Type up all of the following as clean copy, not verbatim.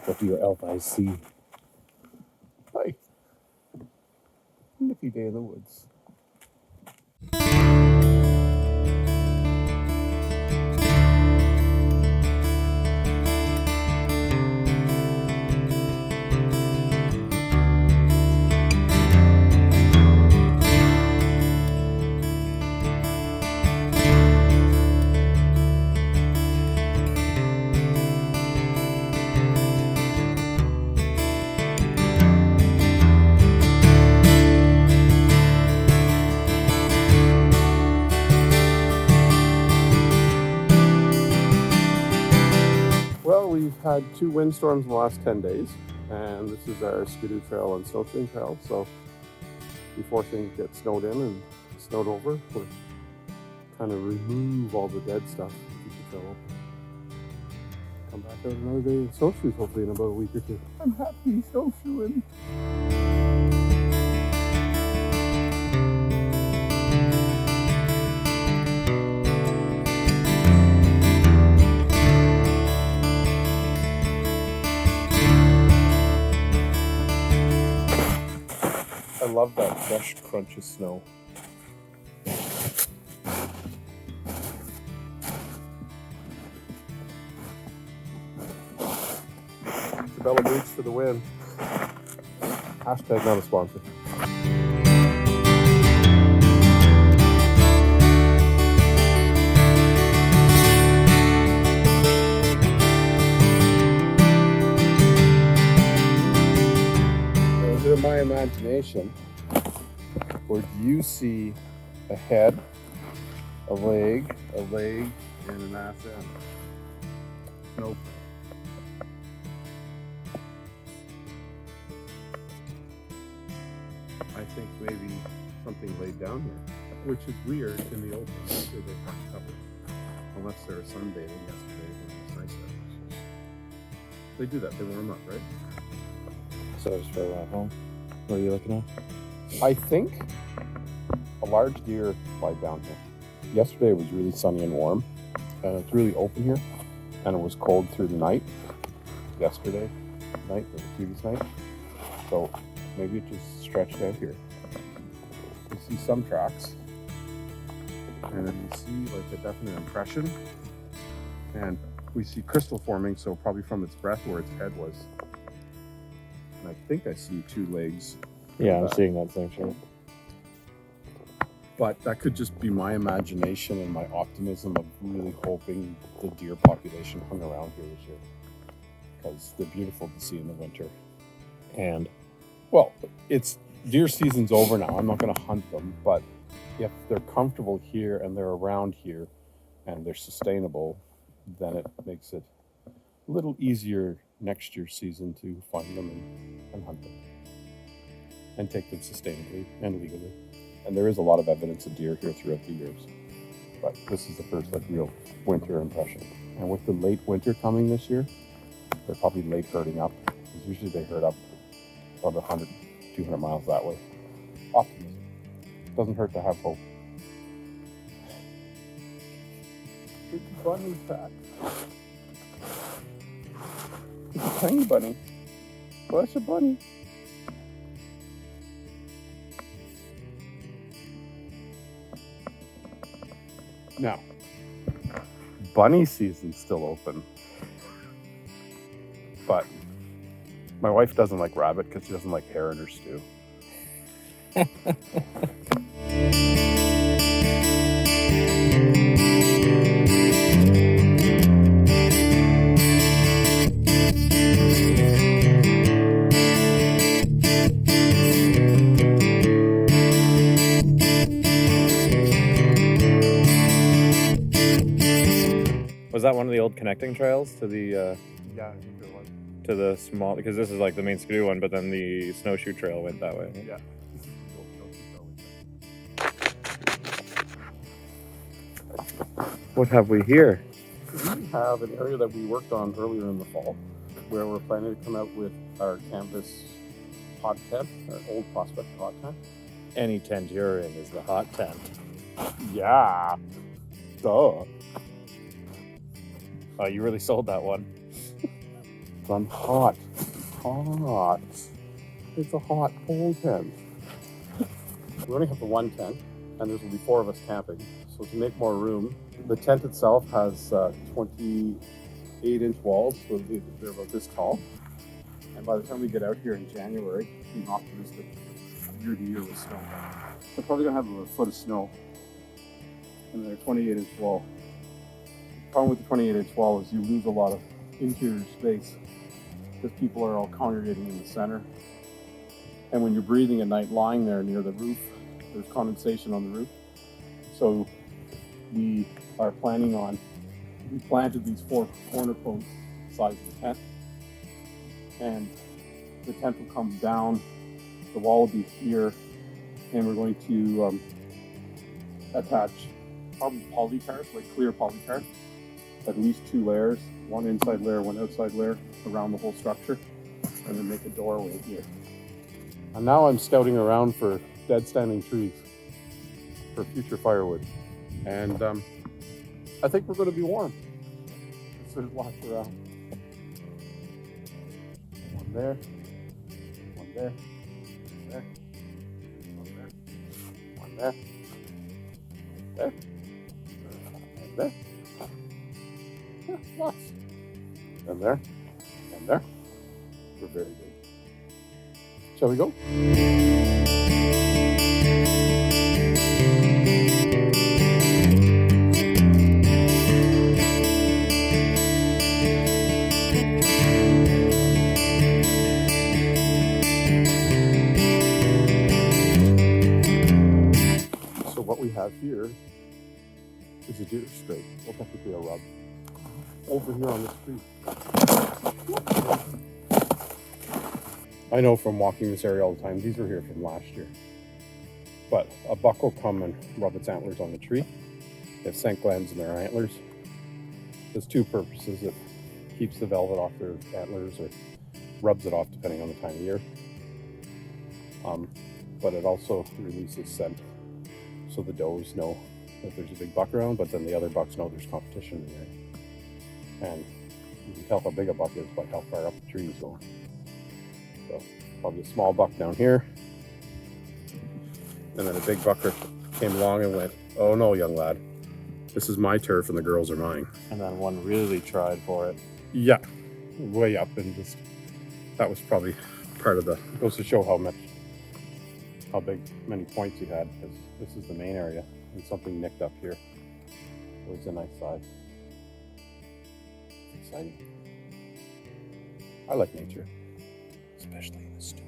What do your elf eyes see? Hi. Nippy day in the woods. Well, we've had 2 windstorms in the last 10 days, and this is our skidoo trail and snowshoeing trail. So before things get snowed in and snowed over, we're trying to remove all the dead stuff to keep the trail open. Come back out another day in snowshoes, hopefully in about a week or 2. I'm happy snowshoeing. I love that fresh crunch of snow. Cabela boots for the win. Hashtag not a sponsor. Is it my imagination, or do you see a head, a leg, and an ass end? Nope. I think maybe something laid down here, which is weird in the open. Usually they have cover, unless they were sunbathing yesterday when it was nice out. They do that, they warm up, right? So it's for home. What are you looking at? I think a large deer lied down here. Yesterday it was really sunny and warm, and it's really open here, and it was cold through the night. Yesterday night or the previous night, so maybe it just stretched out here. You see some tracks, and then you see like a definite impression, and we see crystal forming, so probably from its breath where its head was. And I think I see 2 legs. Yeah, I'm seeing that same shape. But that could just be my imagination and my optimism of really hoping the deer population hung around here this year, because they're beautiful to see in the winter. And well, it's deer season's over now. I'm not going to hunt them, but if they're comfortable here and they're around here and they're sustainable, then it makes it a little easier next year's season to find them and hunt them and take them sustainably and legally. And there is a lot of evidence of deer here throughout the years, but this is the first like real winter impression. And with the late winter coming this year, they're probably late herding up, because usually they herd up about 100, 200 miles that way. Optimism. Doesn't hurt to have hope. It's a bunny pack. It's a tiny bunny. Bless a bunny. Now, bunny season's still open, but my wife doesn't like rabbit because she doesn't like hair in her stew. Was that one of the old connecting trails to the Yeah, I think it was. to the small? Because this is like the main skidoo one, but then the snowshoe trail went that way. Yeah. What have we here? We have an area that we worked on earlier in the fall, where we're planning to come out with our canvas hot tent, our old Prospect hot tent. Any tent you're in is the hot tent. Yeah. Duh. Oh, you really sold that one. I'm hot. Hot. It's a hot pole tent. We only have the one tent, and there's going to be 4 of us camping. So to make more room, the tent itself has 28-inch walls, so they're about this tall. And by the time we get out here in January, being optimistic, year to year with snow, we're probably going to have a foot of snow. And they're 28-inch wall. The problem with the 28-inch wall is you lose a lot of interior space because people are all congregating in the center. And when you're breathing at night lying there near the roof, there's condensation on the roof. So we are planning on, we planted these 4 corner posts the size of the tent. And the tent will come down, the wall will be here, and we're going to attach probably polycarbonate, like clear polycarbonate, at least 2 layers, 1 inside layer, 1 outside layer around the whole structure, and then make a doorway here. And now I'm scouting around for dead standing trees for future firewood. And I think we're going to be warm. There's lots around. One there, one there, one there, one there, there, and there. Yeah, lots. And there, and there. We're very good. Shall we go? So what we have here is a deer scrape, well technically a rub, over here on this tree. I know from walking this area all the time, these were here from last year. But a buck will come and rub its antlers on the tree. They have scent glands in their antlers. There's 2 purposes. It keeps the velvet off their antlers or rubs it off depending on the time of year. But it also releases scent. So the does know that there's a big buck around, but then the other bucks know there's competition in the area. And you can tell how big a buck is by how far up the tree is going. So probably a small buck down here. And then a big bucker came along and went, "Oh no, young lad, this is my turf and the girls are mine." And then one really tried for it. Yeah, way up, and just, that was probably part of the, goes to show how big, many points he had, because this is the main area and something nicked up here. It was a nice size. It's exciting. I like nature, especially in the stew.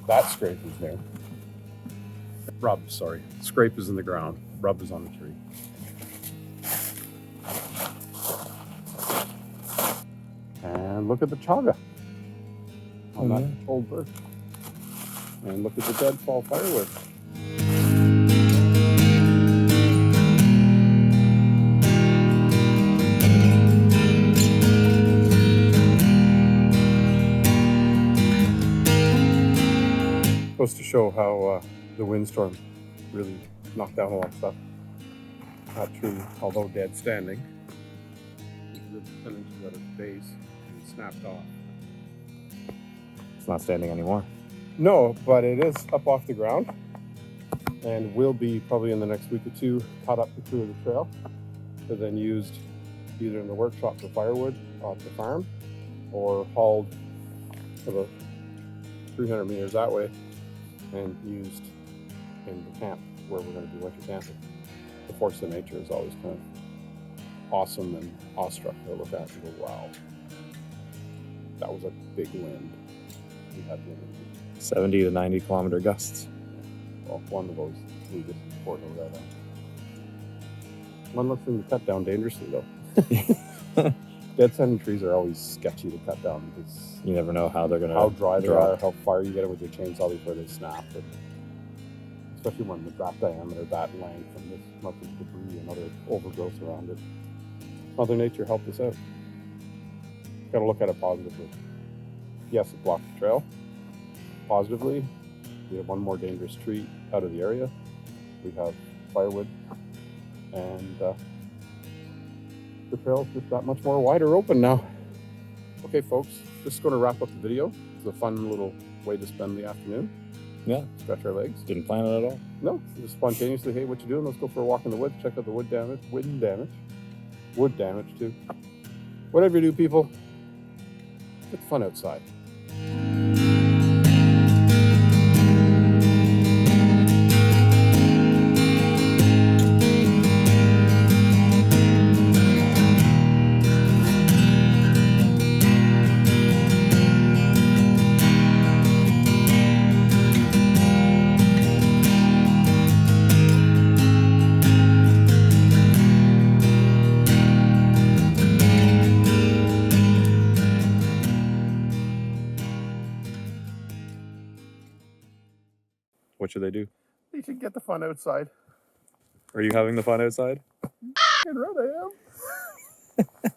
That scrape is there. Rub, sorry. Scrape is in the ground. Rub is on the tree. And look at the chaga on that old birch. And look at the deadfall firewood. Goes to show how the windstorm really knocked down a lot of stuff. That tree, although dead standing, the 10 inches at its base and snapped off. It's not standing anymore. No, but it is up off the ground and will be probably in the next week or 2 cut up the crew of the trail to then used either in the workshop for firewood off the farm or hauled about 300 meters that way and used in the camp where we're going to do winter camping. The force of nature is always kind of awesome and awestruck to look at and go, wow, that was a big wind. We had wind. 70 to 90 kilometer gusts. Well, one of those we just poured over that. One less thing to cut down dangerously though. Dead standing trees are always sketchy to cut down because You never know how they're gonna how dry they drop. are, how far you get it with your chainsaw before they snap. And especially when the drop diameter that length and this much of debris and other overgrowth around it. Mother Nature helped us out. Got to look at it positively. Yes, it blocked the trail. Positively, we have one more dangerous tree out of the area. We have firewood, and the trail's just that much more wider open now. Okay, folks, just going to wrap up the video. It's a fun little way to spend the afternoon. Yeah. Stretch our legs. Didn't plan it at all. No, just spontaneously, hey, what you doing? Let's go for a walk in the woods, check out the wind damage too. Whatever you do, people, get the fun outside. What should they do? You should get the fun outside. Are you having the fun outside? And right I am.